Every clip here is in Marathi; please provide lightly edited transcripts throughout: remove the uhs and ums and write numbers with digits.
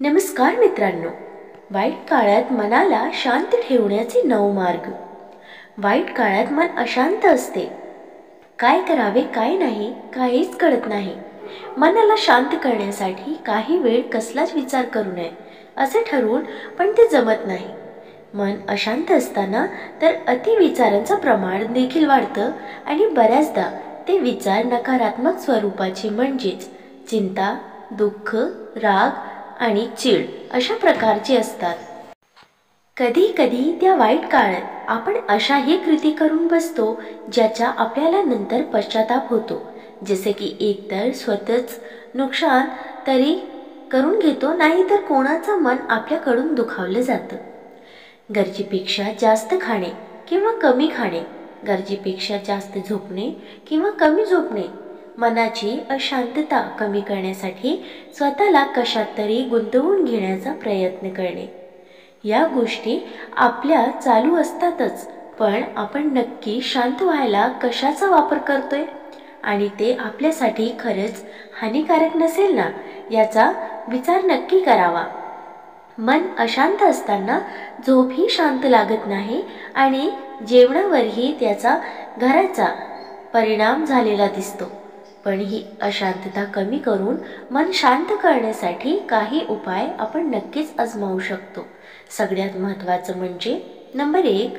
नमस्कार मित्रांनो, वाईट काळात मनाला शांत ठेवण्याचे 9 मार्ग। वाईट काळात मन अशांत असते, काय करावे काय नाही काहीच कळत नाही। मनाला शांत करण्यासाठी काही वेळ कसलाच विचार करू नये असे ठरवून पण ते जमत नाही। मन अशांत असताना तर अतिविचारांचं प्रमाण देखील वाढतं आणि बऱ्याचदा ते विचार नकारात्मक स्वरूपाचे म्हणजेच चिंता, दुःख, राग आणि चीड अशा प्रकारचे असतात। कधी कधी त्या वाईट काळात आपण अशाही कृती करून बसतो ज्याचा आपल्याला नंतर पश्चाताप होतो, जसे की एकतर स्वतःच नुकसान तरी करून घेतो, नाहीतर कोणाचं मन आपल्याकडून दुखावलं जातं। गरजेपेक्षा जास्त खाणे किंवा कमी खाणे, गरजेपेक्षा जास्त झोपणे किंवा कमी झोपणे, मनाची अशांतता कमी करण्यासाठी स्वतःला कशात तरी गुंतवून घेण्याचा प्रयत्न करणे, या गोष्टी आपल्या चालू असतातच। पण आपण नक्की शांत व्हायला कशाचा वापर करतोय आणि ते आपल्यासाठी खरंच हानिकारक नसेल ना, याचा विचार नक्की करावा। मन अशांत असताना झोपही शांत लागत नाही आणि जेवणावरही त्याचा घराचा परिणाम झालेला दिसतो। पण ही अशांतता कमी करून मन शांत करण्यासाठी काही उपाय आपण नक्कीच आजमावू शकतो। सगळ्यात महत्त्वाचं म्हणजे नंबर 1,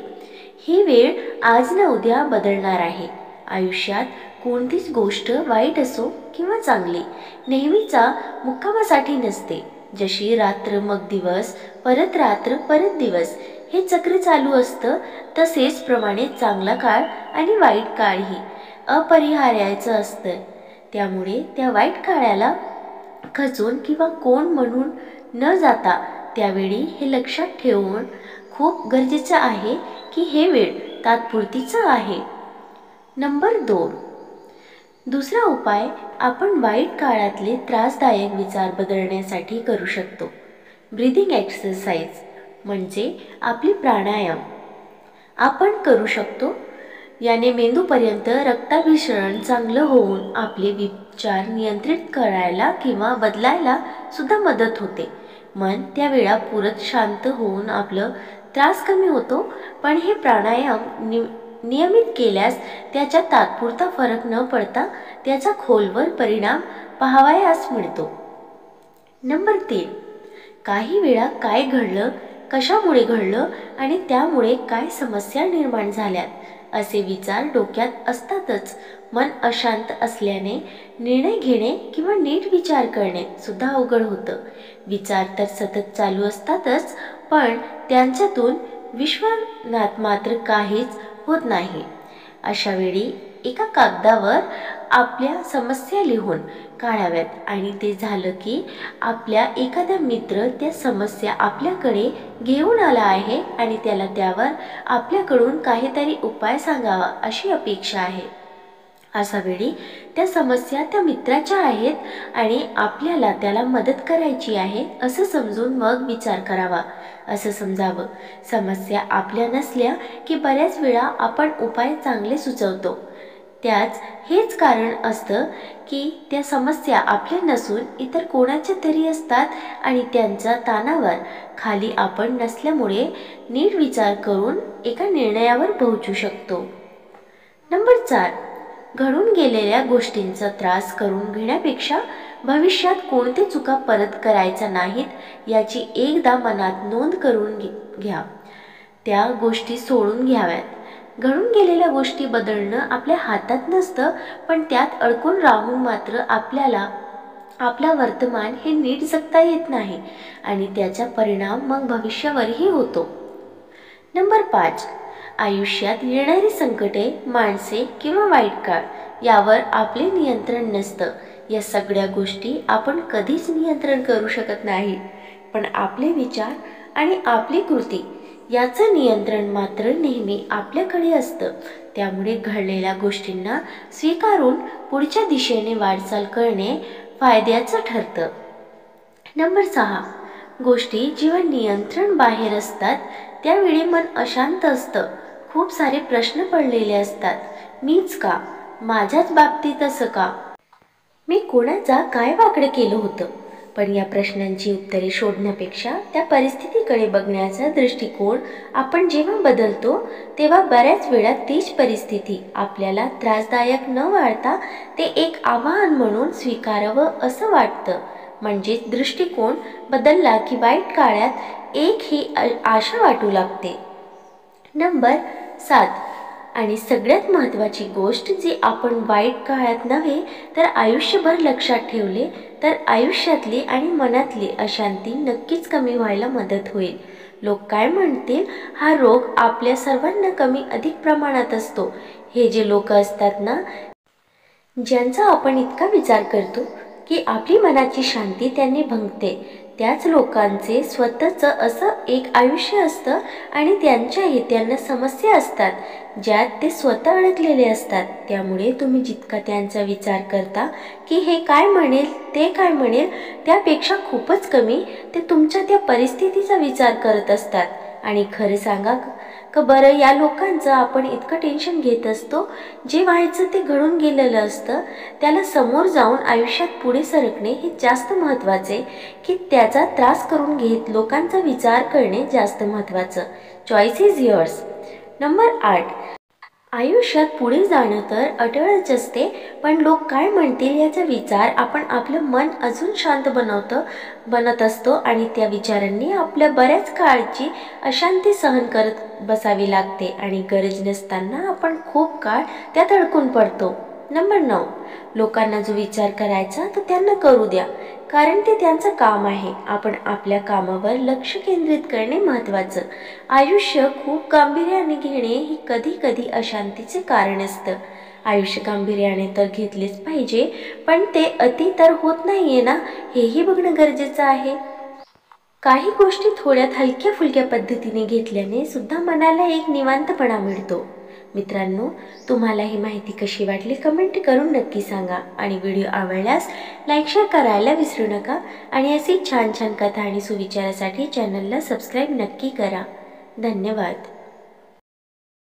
ही वेळ आज ना उद्या बदलणार आहे। आयुष्यात कोणतीच गोष्ट वाईट असो किंवा चांगली नेहमीचा मुक्कामासाठी नसते। जशी रात्र मग दिवस, परत रात्र परत दिवस हे चक्र चालू असतं, तसेच प्रमाणे चांगला काळ आणि वाईट काळही अपरिहार्याचं असतं। त्यामुळे त्या वाईट काळाला खचून किंवा कोण म्हणून न जाता त्यावेळी हे लक्षात ठेवून खूप गरजेचं आहे की हे वेळ तात्पुरतीचं आहे। नंबर 2, दुसरा उपाय आपण वाईट काळातले त्रासदायक विचार बदलण्यासाठी करू शकतो। ब्रीदिंग एक्सरसाइज म्हणजे आपली प्राणायाम आपण करू शकतो। याने मेंदूपर्यंत रक्ताभिसरण चांगलं होऊन आपले विचार नियंत्रित करायला किंवा बदलायला सुद्धा मदत होते। मन त्यावेळा पुरत शांत होऊन आपलं त्रास कमी होतो। पण हे प्राणायाम नियमित केल्यास त्याचा तात्पुरता फरक न पडता त्याचा खोलवर परिणाम पाहावयास मिळतो। नंबर 3, काही वेळा काय घडलं, कशामुळे घडलं आणि त्यामुळे काय समस्या निर्माण झाल्यात असे विचार डोक्यात असतातच। मन अशांत असल्याने निर्णय घेणे किंवा नीट विचार करणे सुद्धा अवघड होतं। विचार तर सतत चालू असतातच, पण त्यांच्यातून विश्वात मात्र काहीच होत नाही। अशा वेळी एका कागदावर आपल्या समस्या लिहून काढाव्यात आणि ते झालं की आपल्या एखादा मित्र त्या समस्या आपल्याकडे घेऊन आला आहे आणि त्याला त्यावर आपल्याकडून काहीतरी उपाय सांगावा अशी अपेक्षा आहे। अशा वेळी त्या समस्या त्या मित्राच्या आहेत आणि आपल्याला त्याला मदत करायची आहे असं समजून मग विचार करावा, असं समजावं। समस्या आपल्या नसल्या की बऱ्याच वेळा आपण उपाय चांगले सुचवतो, हेच कारण असतं की त्या समस्या आपल्या नसून इतर कोणाच्या तरी असतात आणि त्यांच्या ताणावर खाली आपण नसल्यामुळे नीट विचार करून एका निर्णयावर पोहोचू शकतो। नंबर 4, घडून गेलेल्या गोष्टींचा त्रास करून घेण्यापेक्षा भविष्यात कोणते चुका परत करायच्या नाहीत याची एकदा मनात नोंद करून घ्या। त्या गोष्टी सोडून घ्याव्यात। घडून गेलेल्या गोष्टी बदलणं आपल्या हातात नसतं, पण त्यात अडकून राहून मात्र आपल्याला आपला वर्तमान हे नीट जगता येत नाही आणि त्याचा परिणाम मग भविष्यावरही होतो। नंबर 5, आयुष्यात येणारी संकटे, माणसे किंवा वाईट काळ यावर आपले नियंत्रण नसतं। या सगळ्या गोष्टी आपण कधीच नियंत्रण करू शकत नाही, पण आपले विचार आणि आपली कृती याचं नियंत्रण मात्र नेहमी आपल्याकडे असतं। त्यामुळे घडलेल्या गोष्टींना स्वीकारून पुढच्या दिशेने वाटचाल करणे फायद्याचं ठरतं। नंबर 6, गोष्टी जेव्हा नियंत्रण बाहेर असतात त्यावेळी मन अशांत असतं, खूप सारे प्रश्न पडलेले असतात. मीच का? माझ्याच बाबतीत असं का? मी कोणाचा काय वाकडं केलं होतं? पण या प्रश्नांची उत्तरे शोधण्यापेक्षा त्या परिस्थितीकडे बघण्याचा दृष्टिकोन आपण जेव्हा बदलतो तेव्हा बऱ्याच वेळा तीच परिस्थिती आपल्याला त्रासदायक न वाटता ते एक आव्हान म्हणून स्वीकारावं असं वाटतं. म्हणजेच दृष्टिकोन बदलला की वाईट काळात एक ही आशा वाटू लागते. नंबर 7 आणि सगळ्यात महत्त्वाची गोष्ट जी आपण वाईट काळात नव्हे तर आयुष्यभर लक्षात ठेवले तर आयुष्यातली आणि मनातली अशांती नक्कीच कमी व्हायला मदत होईल. लोक काय म्हणतील हा रोग आपल्या सर्वांना कमी अधिक प्रमाणात असतो. हे जे लोक असतात ना, ज्यांचा आपण इतका विचार करतो की आपली मनाची शांती त्यांनी भंगते, त्याच लोकांचे स्वतःचं असं एक आयुष्य असतं आणि त्यांच्याही त्यांना समस्या असतात ज्यात ते स्वतः अडकलेले असतात. त्यामुळे तुम्ही जितका त्यांचा विचार करता की हे काय म्हणेल ते काय म्हणेल त्यापेक्षा खूपच कमी ते तुमच्या त्या परिस्थितीचा विचार करत असतात. आणि खरं सांगा का बरं, या लोकांचं आपण इतकं टेन्शन घेत असतो. जे व्हायचं ते घडून गेलेलं असतं, त्याला समोर जाऊन आयुष्यात पुढे सरकणे हे जास्त महत्त्वाचे की त्याचा त्रास करून घेत लोकांचा विचार करणे जास्त महत्त्वाचं. Choice is yours. नंबर 8 आयुष्यात पुढे जाणं तर अटळच असते, पण लोक काय म्हणतील याचा विचार आपण आपलं मन अजून शांत बनत असतो आणि त्या विचारांनी आपल्या बऱ्याच काळची अशांती सहन करत बसावी लागते आणि गरज नसताना आपण खूप काळ त्यात अडकून पडतो. नंबर 9 लोकांना जो विचार करायचा तो त्यांना करू द्या, कारण ते त्यांचं काम आहे. आपण आपल्या कामावर लक्ष केंद्रित करणे महत्त्वाचं. आयुष्य खूप गांभीर्याने घेणे ही कधी कधी अशांतीचे कारण असतं. आयुष्य गांभीर्याने तर घेतलेच पाहिजे, पण ते अति तर होत नाहीये ना, हेही बघणं गरजेचं आहे. काही गोष्टी थोड्यात हलक्या फुलक्या पद्धतीने घेतल्याने सुद्धा मनाला एक निवांतपणा मिळतो. मित्रांनो, तुम्हाला ही माहिती कशी वाटली कमेंट करून नक्की सांगा आणि व्हिडिओ आवडल्यास लाईक शेअर करायला विसरू नका आणि अशी छान छान कथा आणि सुविचारासाठी चॅनलला सबस्क्राईब नक्की करा. धन्यवाद.